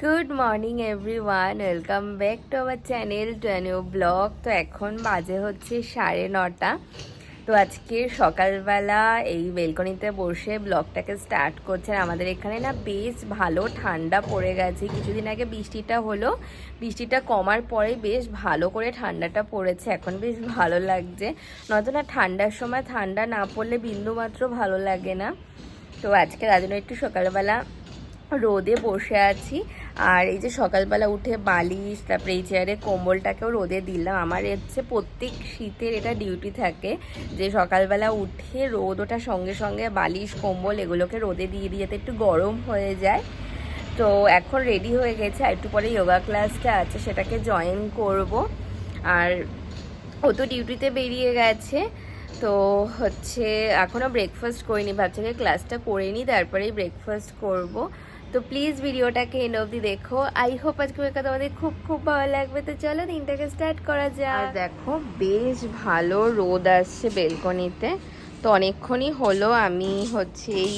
Good morning everyone, welcome back to our channel to a new blog. তো এখন বাজে হচ্ছে 9:30। তো আজকে সকালবেলা এই বেলকনিতে বসে ব্লগটাকে স্টার্ট করছেন। আমাদের এখানে না বেশ ভালো ঠান্ডা পড়ে গেছে। কিছুদিন আগে বৃষ্টিটা হলো, বৃষ্টিটা কমার পরে বেশ ভালো করে ঠান্ডাটা পড়েছে। এখন বেশ ভালো লাগছে, নয়তো না ঠান্ডার সময় ঠান্ডা না পড়লে বিন্দুমাত্র ভালো লাগে না। তো আজকে তার জন্য একটু সকালবেলা রোদে বসে আছি। আর এই যে সকালবেলা উঠে বালিশ, তারপরে এই চেয়ারে কম্বলটাকেও রোদে দিলাম। আমার হচ্ছে প্রত্যেক শীতের এটা ডিউটি থাকে যে সকালবেলা উঠে রোদ ওঠার সঙ্গে সঙ্গে বালিশ কম্বল এগুলোকে রোদে দিয়ে দিয়ে যাতে একটু গরম হয়ে যায়। তো এখন রেডি হয়ে গেছে, আর একটু পরে যোগা ক্লাসটা আছে সেটাকে জয়েন করব। আর ও তো ডিউটিতে বেরিয়ে গেছে। তো হচ্ছে এখনও ব্রেকফাস্ট করিনি, ভাবছি ক্লাসটা করে নিই তারপরেই ব্রেকফাস্ট করব। তো প্লিজ ভিডিওটাকে এন্ড অবধি দেখো। আই হোপ আজকে কথা তোমাদের খুব খুব ভালো লাগবে। তো চলো দিনটাকে স্টার্ট করা যায়। দেখো বেশ ভালো রোদ আসছে বেলকনিতে। তো অনেকক্ষণই হলো আমি হচ্ছে এই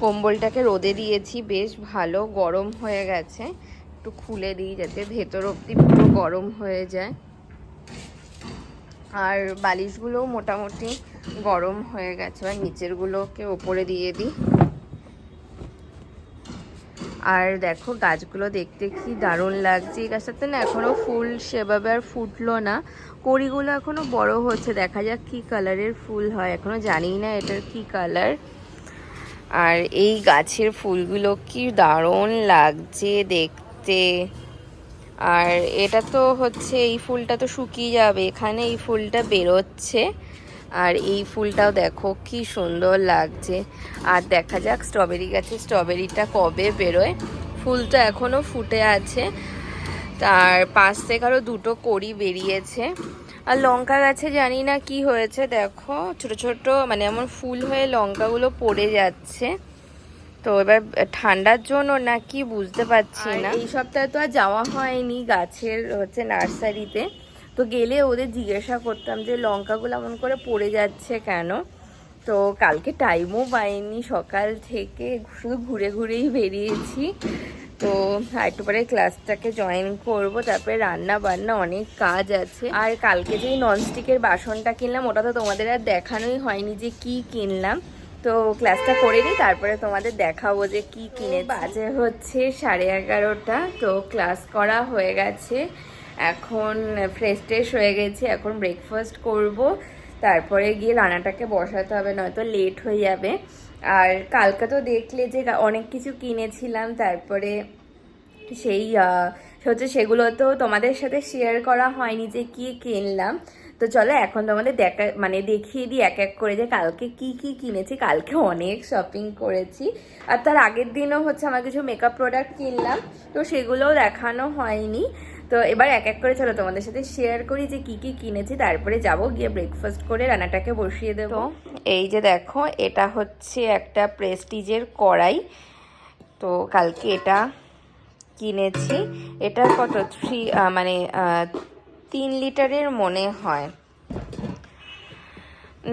কম্বলটাকে রোদে দিয়েছি, বেশ ভালো গরম হয়ে গেছে। একটু খুলে দিই যাতে ভেতর অবধি পুরো গরম হয়ে যায়। আর বালিশগুলোও মোটামুটি গরম হয়ে গেছে, আর নিচেরগুলোকে ওপরে দিয়ে দিই। আর দেখো গাছগুলো দেখতে কি দারুণ লাগছে। এই গাছটাতে না এখনো ফুল সেভাবে আর ফুটলো না, কড়িগুলো এখনো বড় হচ্ছে। দেখা যাক কি কালারের ফুল হয়, এখনো জানি না এটার কি কালার। আর এই গাছের ফুলগুলো কি দারুণ লাগছে দেখতে। আর এটা তো হচ্ছে এই ফুলটা তো শুকিয়ে যাবে, এখানে এই ফুলটা বেরোচ্ছে। আর এই ফুলটাও দেখো কি সুন্দর লাগছে। আর দেখা যাক স্ট্রবেরি গাছে স্ট্রবেরিটা কবে বেরোয়। ফুল তো এখনো ফুটে আছে। তার পাশ থেকে আরও দুটো কড়ি বেরিয়েছে। আর লঙ্কা গাছে জানি না কি হয়েছে, দেখো ছোট ছোট মানে এমন ফুল হয়ে লঙ্কাগুলো পড়ে যাচ্ছে। তো এবার ঠান্ডার জন্য না কি বুঝতে পারছি না। এই সপ্তাহে তো আর যাওয়া হয়নি গাছের হচ্ছে নার্সারিতে। তো গেলে ওদের জিজ্ঞাসা করতাম যে লঙ্কাগুলো এমন করে পড়ে যাচ্ছে কেন। তো কালকে টাইমও পাইনি, সকাল থেকে শুধু ঘুরে ঘুরেই বেরিয়েছি। তো একটু পরে ক্লাসটাকে জয়েন করব, তারপরে রান্না বান্না অনেক কাজ আছে। আর কালকে যেই ননস্টিকের বাসনটা কিনলাম ওটা তো তোমাদের আর দেখানোই হয়নি যে কি কিনলাম। তো ক্লাসটা করে নিই তারপরে তোমাদের দেখাবো যে কি কিনে। বাজে হচ্ছে 11:30। তো ক্লাস করা হয়ে গেছে, এখন ফ্রেশ হয়ে গেছি। এখন ব্রেকফাস্ট করব, তারপরে গিয়ে রান্নাটাকে বসাতে হবে, নয়তো লেট হয়ে যাবে। আর কালকে তো দেখলে যে অনেক কিছু কিনেছিলাম, তারপরে সেই হচ্ছে সেগুলো তো তোমাদের সাথে শেয়ার করা হয়নি যে কি কিনলাম। তো চলো এখন তোমাদের দেখিয়ে দিই এক এক করে যে কালকে কি কি কিনেছি। কালকে অনেক শপিং করেছি, আর তার আগের দিনও হচ্ছে আমার কিছু মেকআপ প্রোডাক্ট কিনলাম, তো সেগুলোও দেখানো হয়নি। তো এবার এক এক করে চলো তোমাদের সাথে শেয়ার করি যে কি কি কিনেছি, তারপরে যাব গিয়ে ব্রেকফাস্ট করে রান্নাটাকে বসিয়ে দেবো। এই যে দেখো এটা হচ্ছে একটা প্রেস্টিজের কড়াই। তো কালকে এটা কিনেছি। এটা কত 3 লিটারের মনে হয়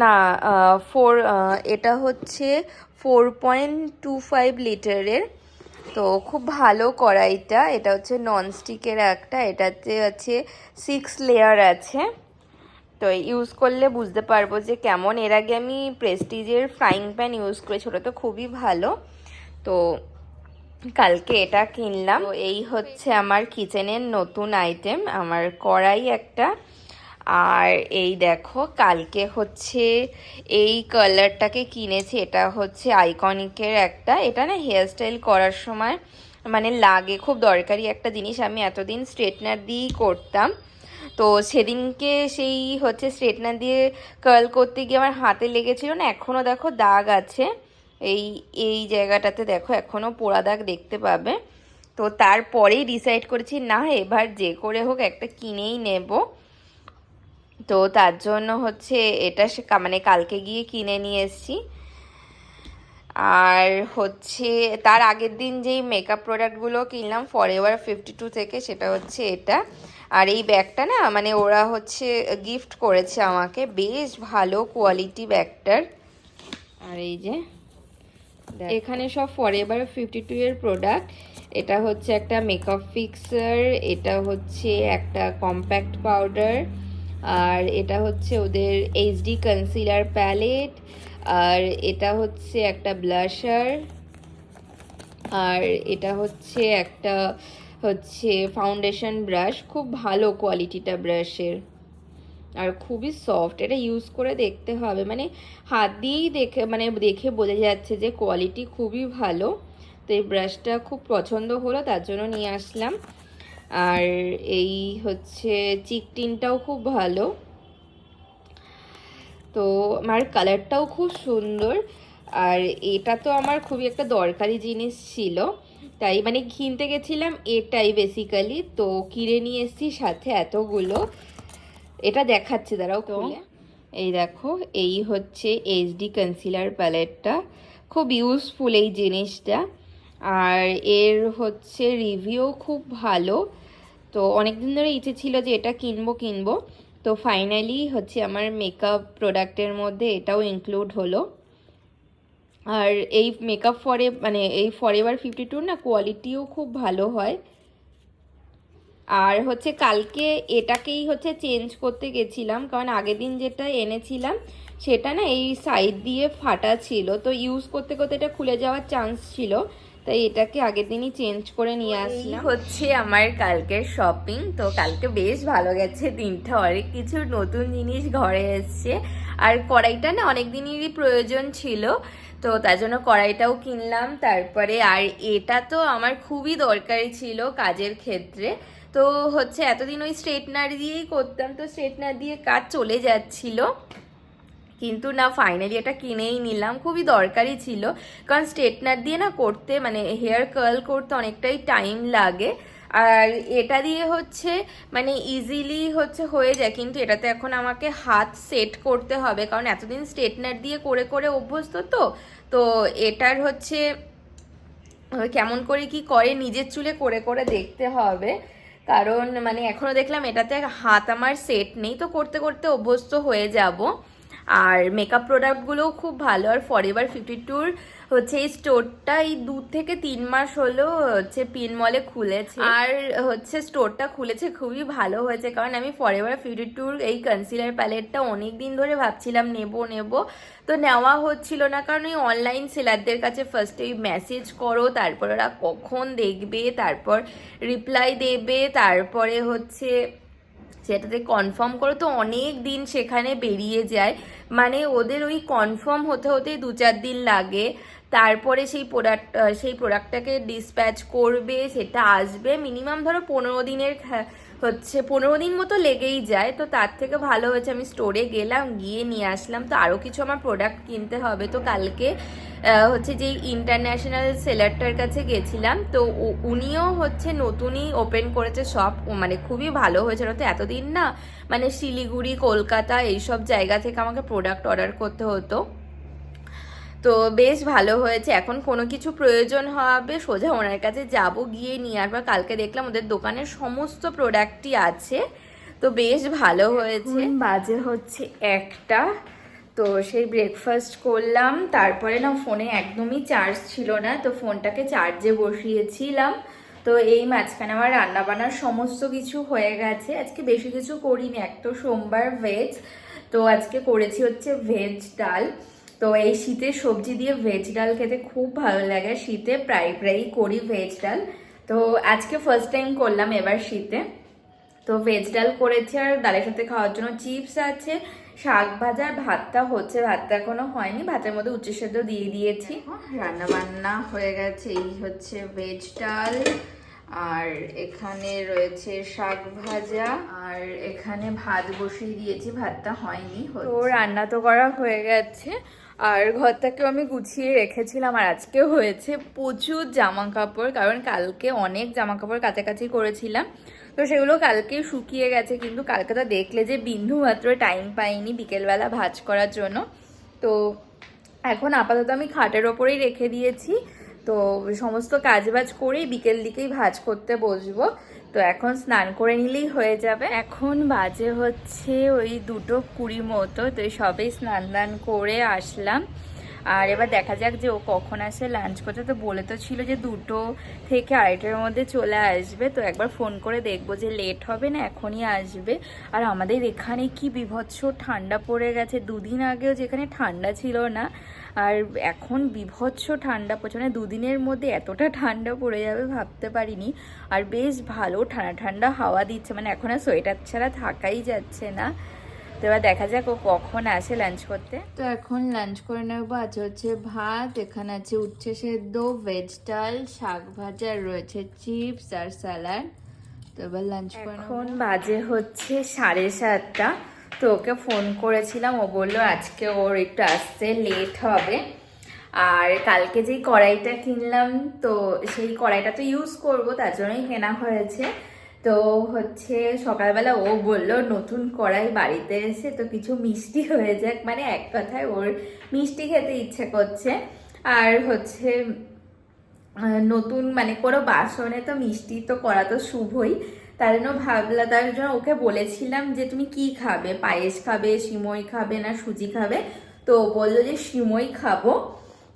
না, এটা হচ্ছে 4.25 লিটারের। তো খুব ভালো কড়াইটা। এটা হচ্ছে ননস্টিকের একটা, এটাতে আছে 6 লেয়ার আছে। তো ইউজ করলে বুঝতে পারবো যে কেমন। এর আগে আমি প্রেস্টিজের ফ্রাইং প্যান ইউজ করেছি, ওটা তো খুবই ভালো। তো কালকে এটা কিনলাম। তো এই হচ্ছে আমার কিচেনের নতুন আইটেম, আমার কড়াই একটা। আর এই দেখো কালকে হচ্ছে এই কালারটাকে কিনেছি, এটা হচ্ছে আইকনিকের একটা। এটা না হেয়ারস্টাইল করার সময় মানে লাগে, খুব দরকারি একটা জিনিস। আমি এতদিন স্ট্রেটনার দিয়েই করতাম। তো সেদিনকে সেই হচ্ছে স্ট্রেটনার দিয়ে কার্ল করতে গিয়ে আমার হাতে লেগেছিল না, এখনও দেখো দাগ আছে। এই এই জায়গাটাতে দেখো এখনও পোড়া দাগ দেখতে পাবে। তো তারপরেই ডিসাইড করেছি না এবার যে করে হোক একটা কিনেই নেব। তো তার জন্য হচ্ছে এটা কালকে গিয়ে কিনে নিয়ে এসেছি। আর হচ্ছে তার আগের দিন যেই মেকআপ প্রোডাক্টগুলো কিনলাম ফরএভার 52 থেকে, সেটা হচ্ছে এটা। আর এই ব্যাগটা না মানে ওরা হচ্ছে গিফট করেছে আমাকে, বেশ ভালো কোয়ালিটি ব্যাগটার। আর এই যে এখানে সব ফরএভার 52 এর প্রোডাক্ট। এটা হচ্ছে একটা মেকআপ ফিক্সার, এটা হচ্ছে একটা কম্প্যাক্ট পাউডার, আর এটা হচ্ছে ওদের এইচডি কনসিলার প্যালেট, আর এটা হচ্ছে একটা ব্লাশার, আর এটা হচ্ছে একটা ফাউন্ডেশন ব্রাশ। খুব ভালো কোয়ালিটিটা ব্রাশের, আর খুবই সফট। এটা ইউজ করে দেখতে হবে, মানে হাত দিয়েই দেখে বোঝা যাচ্ছে যে কোয়ালিটি খুবই ভালো। তো এই ব্রাশটা খুব পছন্দ হলো, তার জন্য নিয়ে আসলাম। আর এই হচ্ছে চিক টিনটাও খুব ভালো, তো আমার কালারটাও খুব সুন্দর। আর এটা তো আমার খুবই একটা দরকারি জিনিস ছিল, তাই মানে কিনতে গেছিলাম এটাই বেসিক্যালি, তো কিনে নিয়ে এসেছি সাথে এতগুলো। এটা দেখাচ্ছি, দাঁড়াও খুলে। এই দেখো, এই হচ্ছে এইচডি কনসিলার প্যালেটটা, খুব ইউজফুল এই জিনিসটা। আর এর হচ্ছে রিভিউ খুব ভালো, তো অনেকদিন ধরে ইচ্ছে ছিল যে এটা কিনবো, তো ফাইনালি হচ্ছে আমার মেকআপ প্রোডাক্টের মধ্যে এটাও ইনক্লুড হলো। আর এই মেকআপ এই ফরএভার 52 না কোয়ালিটিও খুব ভালো হয়। আর হচ্ছে কালকে এটাকেই হচ্ছে চেঞ্জ করতে গেছিলাম, কারণ আগের দিন যেটা এনেছিলাম সেটা না এই সাইড দিয়ে ফাটা ছিল, তো ইউজ করতে করতে এটা খুলে যাওয়ার চান্স ছিল, তাই এটাকে আগের দিনই চেঞ্জ করে নিয়ে আসলাম। হচ্ছে আমার কালকের শপিং। তো কালকে বেশ ভালো গেছে দিনটা, অনেক কিছু নতুন জিনিস ঘরে এসছে। আর কড়াইটা না অনেক দিনেরই প্রয়োজন ছিল, তো তার জন্য কড়াইটাও কিনলাম। তারপরে আর এটা তো আমার খুবই দরকারি ছিল কাজের ক্ষেত্রে, তো হচ্ছে এতদিন ওই স্ট্রেটনার দিয়েই করতাম, তো স্ট্রেটনার দিয়ে কাজ চলে যাচ্ছিল, কিন্তু না ফাইনালি এটা কিনেই নিলাম। খুবই দরকারি ছিল, কারণ স্ট্রেটনার দিয়ে না করতে মানে হেয়ার কার্ল করতে অনেকটাই টাইম লাগে, আর এটা দিয়ে হচ্ছে মানে ইজিলি হচ্ছে হয়ে যায়, কিন্তু এটাতে এখন আমাকে হাত সেট করতে হবে, কারণ এতদিন স্ট্রেটনার দিয়ে করে করে অভ্যস্ত, তো এটার হচ্ছে কেমন করে কি করে নিজের চুলে করে করে দেখতে হবে, কারণ মানে এখনো দেখলাম এটাতে হাত আমার সেট নেই, তো করতে করতে অভ্যস্ত হয়ে যাব। আর মেকআপ প্রোডাক্টগুলোও খুব ভালো। আর ফরএভার 52 হচ্ছে এই স্টোরটা এই 2 থেকে 3 মাস হলো হচ্ছে পিন মলে খুলেছে, আর হচ্ছে স্টোরটা খুলেছে খুবই ভালো হয়েছে, কারণ আমি ফরএভার 52 এই কনসিলার প্যালেটটা অনেক দিন ধরে ভাবছিলাম নেব, তো নেওয়া হচ্ছিল না, কারণ এই অনলাইন সেলারদের কাছে ফার্স্টে মেসেজ করো, তারপর ওরা কখন দেখবে, তারপর রিপ্লাই দেবে, তারপরে হচ্ছে সেটাতে কনফার্ম করো, তো অনেক দিন সেখানে বেরিয়ে যায়, মানে ওদের ওই কনফার্ম হতে হতে 2-4 দিন লাগে, তারপরে সেই প্রোডাক্টটাকে ডিসপ্যাচ করবে, সেটা আসবে, মিনিমাম ধরো 15 দিনের 15 দিন মতো লেগেই যায়। তো তার থেকে ভালো হয়েছে আমি স্টোরে গেলাম, গিয়ে নিয়ে আসলাম। তো আরও কিছু আমার প্রোডাক্ট কিনতে হবে, তো কালকে হচ্ছে যেই ইন্টারন্যাশনাল সেলারটার কাছে গেছিলাম, তো উনিও হচ্ছে নতুনই ওপেন করেছে শপ, মানে খুবই ভালো হয়েছে। তো এতদিন না মানে শিলিগুড়ি, কলকাতা এইসব জায়গা থেকে আমাকে প্রোডাক্ট অর্ডার করতে হতো, তো বেশ ভালো হয়েছে। এখন কোনো কিছু প্রয়োজন হবে সোজা ওনার কাছে যাব, গিয়ে নিয়ে আসবো। কালকে দেখলাম ওদের দোকানের সমস্ত প্রোডাক্টই আছে, তো বেশ ভালো হয়েছে। বাজে হচ্ছে 1টা, তো সেই ব্রেকফাস্ট করলাম, তারপরে না ফোনে একদমই চার্জ ছিল না, তো ফোনটাকে চার্জে বসিয়েছিলাম। তো এই মাঝখানে আমার রান্নাবান্নার সমস্ত কিছু হয়ে গেছে। আজকে বেশি কিছু করিনি, এক তো সোমবার ভেজ, তো আজকে করেছি হচ্ছে ভেজ ডাল। তো এই শীতের সবজি দিয়ে ভেজ ডাল খেতে খুব ভালো লাগে, শীতে প্রায়ই করি ভেজ ডাল, তো আজকে ফার্স্ট টাইম করলাম এবার শীতে। তো ভেজ ডাল করেছি, আর ডালের সাথে খাওয়ার জন্য চিপস আছে, শাক ভাজা, ভাতটা হচ্ছে, ভাতটা এখনো হয়নি, ভাতের মধ্যে উচ্চ সেদ্ধ দিয়ে দিয়েছি। রান্না বান্না হয়ে গেছে, এই হচ্ছে ভেজ ডাল, আর এখানে রয়েছে শাক ভাজা, আর এখানে ভাত বসিয়ে দিয়েছি, ভাতটা হয়নি। তো রান্না তো করা হয়ে গেছে, আর ঘরটাকেও আমি গুছিয়ে রেখেছিলাম। আর আজকে হয়েছে প্রচুর জামা কাপড়, কারণ কালকে অনেক জামা কাপড় কাছাকাছি করেছিলাম, তো সেগুলো কালকেই শুকিয়ে গেছে, কিন্তু কালকে তো দেখলে যে বিন্দু মাত্র টাইম পাইনি বিকেলবেলা ভাঁজ করার জন্য। তো এখন আপাতত আমি খাটের ওপরেই রেখে দিয়েছি, তো সমস্ত কাজবাজ করেই বিকেল দিকেই ভাঁজ করতে বসবো। তো এখন স্নান করে নিলেই হয়ে যাবে। এখন বাজে হচ্ছে ওই 2:20 মতো, তো সবেই স্নান দান করে আসলাম। আর এবার দেখা যাক যে ও কখন আসে লাঞ্চ করতে। তো বলে তো ছিল যে 2টো থেকে 2:30টার মধ্যে চলে আসবে। তো একবার ফোন করে দেখবো যে লেট হবে না এখনই আসবে। আর আমাদের এখানে কি বীভৎস ঠান্ডা পড়ে গেছে, 2 দিন আগেও যেখানে ঠান্ডা ছিল না আর এখন বীভৎস ঠান্ডা পড়ছে, মানে 2 দিনের মধ্যে এতটা ঠান্ডা পড়ে যাবে ভাবতে পারিনি। আর বেশ ভালো ঠান্ডা ঠান্ডা হাওয়া দিচ্ছে, মানে এখন আর সোয়েটার ছাড়া থাকাই যাচ্ছে না। তো এবার দেখা যাক ও কখন আসে লাঞ্চ করতে। তো এখন লাঞ্চ করে নেবো। আজ হচ্ছে ভাত, এখানে আছে উচ্ছে সেদ্ধ, ভেজ ডাল, শাক ভাজা, আর রয়েছে চিপস আর স্যালাড। তো এবার লাঞ্চ করে নেবো। এখন বাজে হচ্ছে 7:30। তো ওকে ফোন করেছিলাম, ও বললো আজকে ওর একটু আসতে লেট হবে। আর কালকে যেই কড়াইটা কিনলাম তো সেই কড়াইটা তো ইউজ করব, তার জন্যই কেনা হয়েছে। তো হচ্ছে সকালবেলা ও বলল নতুন কড়াই বাড়িতে এসে তো কিছু মিষ্টি হয়ে যাক, মানে এক কথায় ওর মিষ্টি খেতে ইচ্ছে করছে। আর হচ্ছে নতুন মানে কোনো বাসনে তো মিষ্টি তো করা তো শুভই, তার জন্য তার জন্য ওকে বলেছিলাম যে তুমি কি খাবে, পায়েস খাবে, সিমই খাবে না সুজি খাবে। তো বললো যে সিমই খাবো।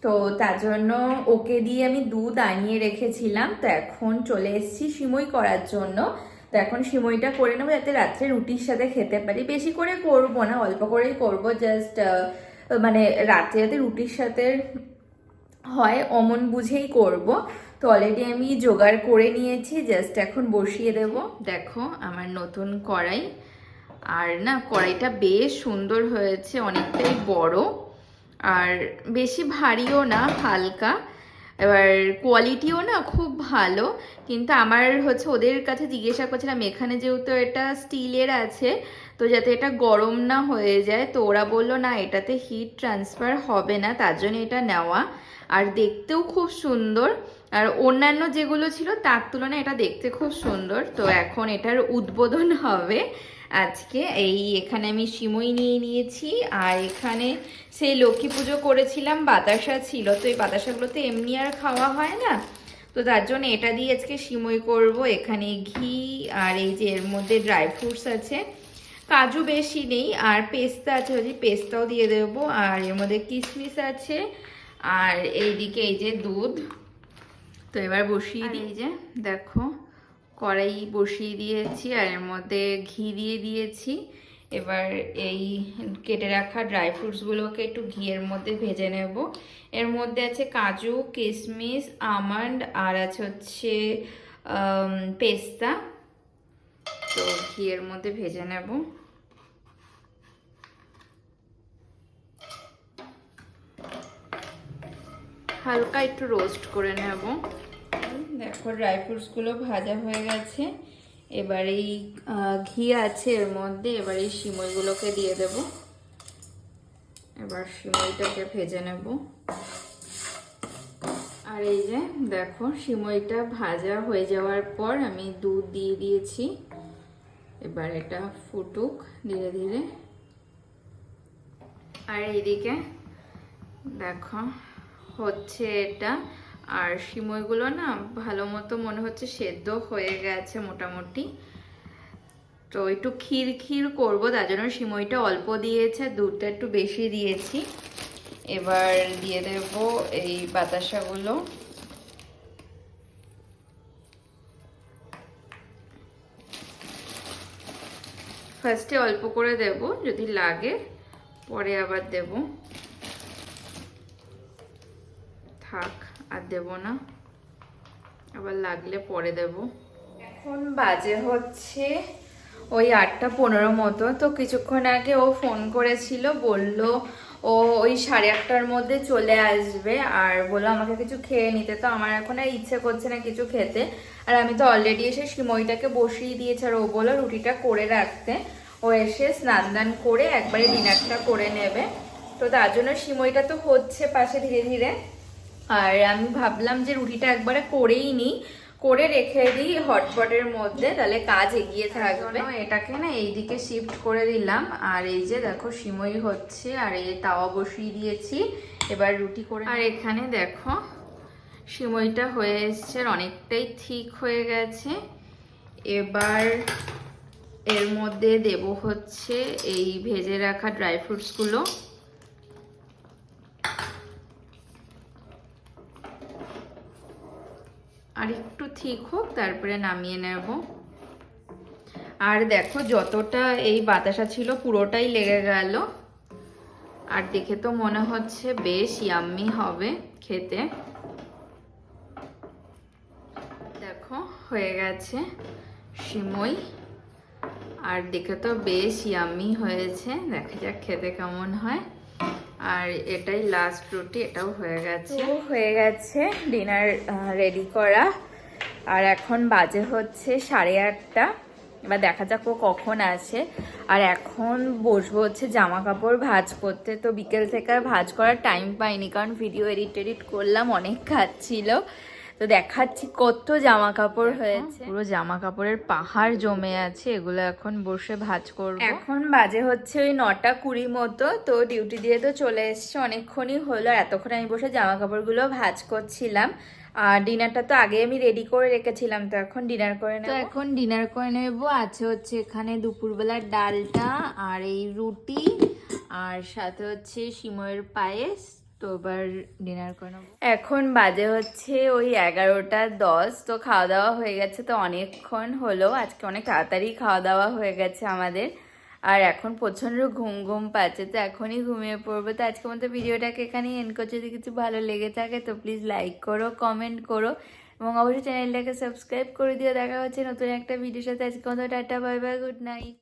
তো তার জন্য ওকে দিয়ে আমি দুধ আনিয়ে রেখেছিলাম, তো এখন চলে এসেছি সিমই করার জন্য। তো এখন সিমইটা করে নেবো যাতে রাত্রে রুটির সাথে খেতে পারি। বেশি করে করবো না, অল্প করেই করবো, জাস্ট মানে রাত্রে যাতে রুটির সাথে হয় অমন বুঝেই করব। তো অলরেডি আমি জোগাড় করে নিয়েছি, জাস্ট এখন বসিয়ে দেব। দেখো আমার নতুন কড়াই, আর না কড়াইটা বেশ সুন্দর হয়েছে, অনেকটাই বড় আর বেশি ভারীও না, হালকা। এবার কোয়ালিটিও না খুব ভালো, কিন্তু আমার হচ্ছে ওদের কাছে জিজ্ঞাসা করছিলাম এখানে যেহেতু এটা স্টিলের আছে তো যাতে এটা গরম না হয়ে যায়। তো ওরা বললো না এটাতে হিট ট্রান্সফার হবে না, তার জন্য এটা নেওয়া। আর দেখতেও খুব সুন্দর, আর অন্যান্য যেগুলো ছিল তার তুলনায় এটা দেখতে খুব সুন্দর। তো এখন এটার উদ্বোধন হবে আজকে। এখানে আমি সিমই নিয়ে নিয়েছি, আর এখানে সেই লক্ষ্মী পুজো করেছিলাম বাতাসা ছিল, তো এই বাতাসাগুলো তো এমনি আর খাওয়া হয় না, তো তার জন্য এটা দিয়ে আজকে সিমই করব। এখানে ঘি, আর এই যে এর মধ্যে ড্রাই ফ্রুটস আছে, কাজু বেশি নেই, আর পেস্তা আছে, ওই পেস্তাও দিয়ে দেবো, আর এর মধ্যে কিশমিশ আছে, আর এইদিকে এই যে দুধ। তো এবার বসিয়ে দিই, এই যে দেখো কড়াই বসিয়ে দিয়েছি, আর এর মধ্যে ঘি দিয়ে দিয়েছি। এবার এই কেটে রাখা ড্রাই ফ্রুটসগুলোকে একটু ঘিয়ের মধ্যে ভেজে নেব। এর মধ্যে আছে কাজু, কিশমিশ, আমন্ড, আর আছে হচ্ছে পেস্তা। তো ঘিয়ের মধ্যে ভেজে নেব। হালকা একটু রোস্ট করে নেব। দেখো ড্রাই ফ্রুটসগুলো ভাজা হয়ে গেছে। এবার এই ঘি আছে এর মধ্যে, এবার এই সিমইগুলোকে দিয়ে দেব। এবার সিমইটাকে ভেজে নেব। আর এই যে দেখো সিমইটা ভাজা হয়ে যাওয়ার পর আমি দুধ দিয়ে দিয়েছি। এবার এটা ফুটুক ধীরে ধীরে। আর এইদিকে দেখো হচ্ছে এটা, আর সিমইগুলো না ভালো মতো মনে হচ্ছে সেদ্ধ হয়ে গেছে মোটামুটি। তো একটু ক্ষীর ক্ষীর করবো, তার জন্য সিমইটা অল্প দিয়েছে, দুধটা একটু বেশি দিয়েছি। এবার দিয়ে দেব এই বাতাসাগুলো। ফার্স্টে অল্প করে দেব, যদি লাগে পরে আবার দেব। থাক আর দেব না, আবার লাগলে পরে দেব। এখন বাজে হচ্ছে ওই 8:15 মতো। তো কিছুক্ষণ আগে ও ফোন করেছিল, বলল ও ওই 8:30টার মধ্যে চলে আসবে, আর বললো আমাকে কিছু খেয়ে নিতে। তো আমার এখন আর ইচ্ছে করছে না কিছু খেতে, আর আমি তো অলরেডি এসে সিমইটাকে বসিয়ে দিয়েছি, আর ও বললো রুটিটা করে রাখতে। ও এসে স্নান দান করে একবারে ডিনারটা করে নেবে। তো তার জন্য সিমইটা তো হচ্ছে পাশে ধীরে ধীরে, আর আমি ভাবলাম যে রুটিটা একবারে করেই নিই, করে রেখে দিই হটপটের মধ্যে, তাহলে কাজ এগিয়ে থাকবে। এটাকে না এইদিকে শিফট করে দিলাম, আর এই যে দেখো সিমই হচ্ছে, আর এই তাওয়া বসিয়ে দিয়েছি। এবার রুটি করে, আর এখানে দেখো সিমইটা হয়ে এসছে, অনেকটাই ঠিক হয়ে গেছে। এবার এর মধ্যে দেব হচ্ছে এই ভেজে রাখা ড্রাই ফ্রুটসগুলো। আর একটু ঠিক হোক তারপরে নামিয়ে নেব। আর দেখো যতটা এই বাতাসা ছিল পুরোটাই লেগে গেল। আর দেখে তো মনে হচ্ছে বেশ ইয়াম্মি হবে খেতে। দেখো হয়ে গেছে সিমই, আর দেখে তো বেশ ইয়াম্মি হয়েছে। দেখা যাক খেতে কেমন হয়। আর এটাই লাস্ট রুটি, এটাও হয়ে গেছে। হয়ে গেছে ডিনার রেডি করা। আর এখন বাজে হচ্ছে 8:30। এবার দেখা যাক ও কখন আসে। আর এখন বসবো হচ্ছে জামা কাপড় ভাঁজ করতে। তো বিকেল থেকে আর ভাঁজ করার টাইম পাইনি, কারণ ভিডিও এডিট করলাম, অনেক কাজ ছিল। তো দেখাচ্ছি কত জামা কাপড় হয়েছে, পুরো জামা কাপড়ের পাহাড় জমে আছে। এগুলো এখন বসে ভাঁজ করব। এখন বাজে হচ্ছে ওই 9:20 মতো। তো ডিউটি দিয়ে তো চলে এসছে, অনেকক্ষণই হলো। আর এতক্ষণ আমি বসে জামা কাপড়গুলো ভাঁজ করছিলাম। আর ডিনারটা তো আগে আমি রেডি করে রেখেছিলাম, তো এখন ডিনার করে নেব। তো এখন ডিনার করে নেব। আছে হচ্ছে এখানে দুপুরবেলার ডালটা আর এই রুটি, আর সাথে হচ্ছে সিমইয়ের পায়েস। তো এবার ডিনার করে নেবো। এখন বাজে হচ্ছে ওই 11:10। তো খাওয়া দাওয়া হয়ে গেছে, তো অনেকক্ষণ হলো। আজকে অনেক তাড়াতাড়ি খাওয়া দাওয়া হয়ে গেছে আমাদের। আর এখন প্রচণ্ড ঘুম ঘুম পাচ্ছে, তো এখনই ঘুমিয়ে পড়বো। তো আজকের মতো ভিডিওটাকে এখানেই এন্ড করছি। যদি কিছু ভালো লেগে থাকে তো প্লিজ লাইক করো, কমেন্ট করো, এবং অবশ্যই চ্যানেলটাকে সাবস্ক্রাইব করে দিও। দেখা হচ্ছে নতুন একটা ভিডিওর সাথে। আজকে মতো tata, bye bye, good night.